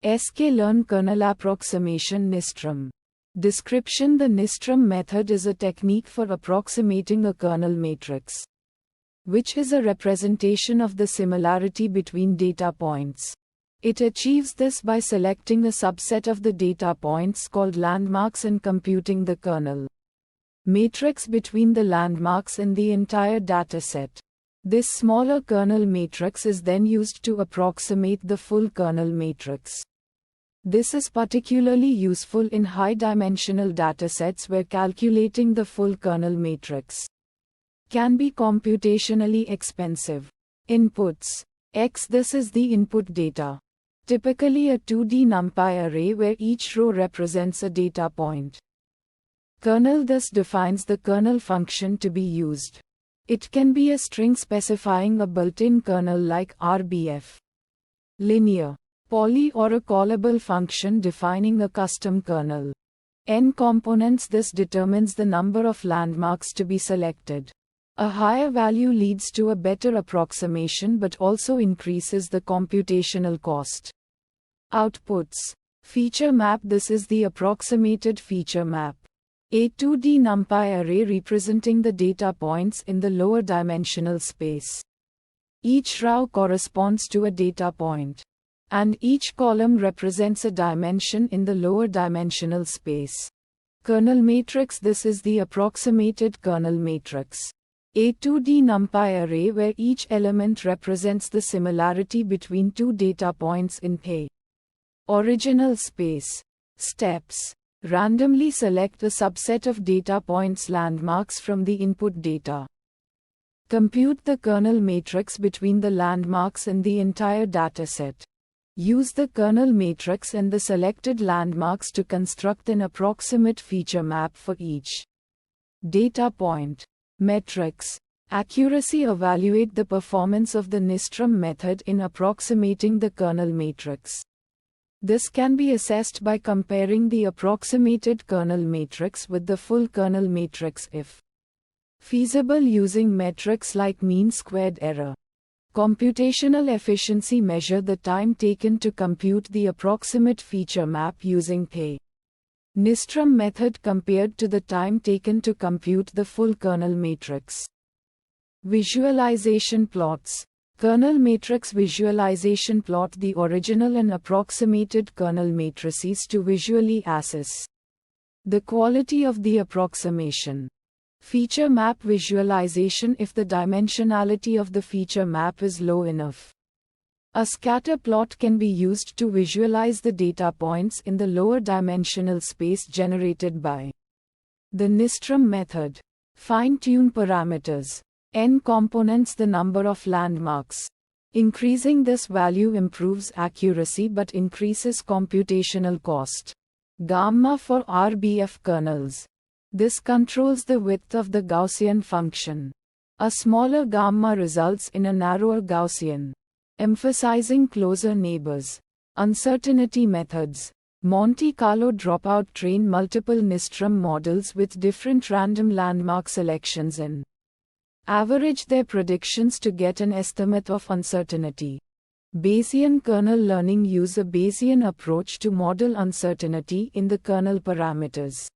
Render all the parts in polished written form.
sklearnkernelapproximationNystroem. Description: the Nystrom method is a technique for approximating a kernel matrix, which is a representation of the similarity between data points. It achieves this by selecting a subset of the data points called landmarks and computing the kernel matrix between the landmarks in the entire dataset. This smaller kernel matrix is then used to approximate the full kernel matrix. This is particularly useful in high-dimensional datasets where calculating the full kernel matrix can be computationally expensive. Inputs. X. This is the input data. Typically a 2D NumPy array where each row represents a data point. Kernel. This defines the kernel function to be used. It can be a string specifying a built-in kernel like RBF, linear, poly, or a callable function defining a custom kernel. N components. This determines the number of landmarks to be selected. A higher value leads to a better approximation but also increases the computational cost. Outputs. Feature map. This is the approximated feature map. A 2D NumPy array representing the data points in the lower dimensional space. Each row corresponds to a data point, and each column represents a dimension in the lower dimensional space. Kernel matrix. This is the approximated kernel matrix. A 2D NumPy array where each element represents the similarity between two data points in a original space. Steps. Randomly select a subset of data points landmarks from the input data. Compute the kernel matrix between the landmarks in the entire dataset. Use the kernel matrix and the selected landmarks to construct an approximate feature map for each data point. Metrics. Accuracy. Evaluate the performance of the Nystrom method in approximating the kernel matrix. This can be assessed by comparing the approximated kernel matrix with the full kernel matrix if feasible, using metrics like mean squared error. Computational efficiency. Measure the time taken to compute the approximate feature map using the Nystrom method compared to the time taken to compute the full kernel matrix. Visualization plots. Kernel matrix visualization. Plot the original and approximated kernel matrices to visually assess the quality of the approximation. Feature map visualization. If the dimensionality of the feature map is low enough, a scatter plot can be used to visualize the data points in the lower dimensional space generated by the Nystrom method. Fine-tune parameters. N components. The number of landmarks. Increasing this value improves accuracy but increases computational cost. Gamma for RBF kernels. This controls the width of the Gaussian function. A smaller gamma results in a narrower Gaussian, emphasizing closer neighbors. Uncertainty methods. Monte Carlo dropout. Train multiple Nystrom models with different random landmark selections and average their predictions to get an estimate of uncertainty. Bayesian kernel learning. Use a Bayesian approach to model uncertainty in the kernel parameters.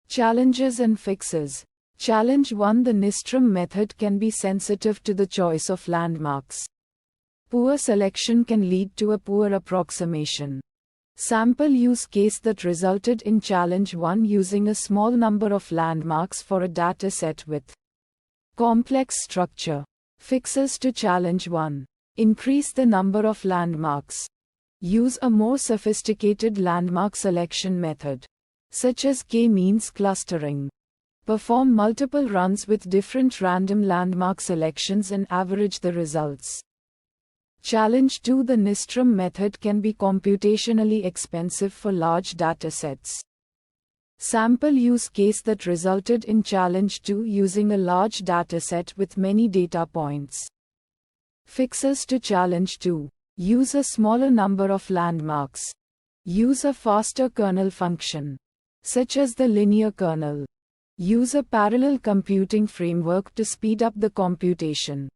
Challenges and fixes. Challenge 1. The Nystrom method can be sensitive to the choice of landmarks. Poor selection can lead to a poor approximation. Sample use case that resulted in challenge 1. Using a small number of landmarks for a dataset with complex structure. Fixes to challenge 1. Increase the number of landmarks. Use a more sophisticated landmark selection method, such as k-means clustering. Perform multiple runs with different random landmark selections and average the results. Challenge 2. The Nystrom method can be computationally expensive for large datasets. Sample use case that resulted in challenge 2. Using a large dataset with many data points. Fixes to challenge 2. Use a smaller number of landmarks. Use a faster kernel function, such as the linear kernel. Use a parallel computing framework to speed up the computation.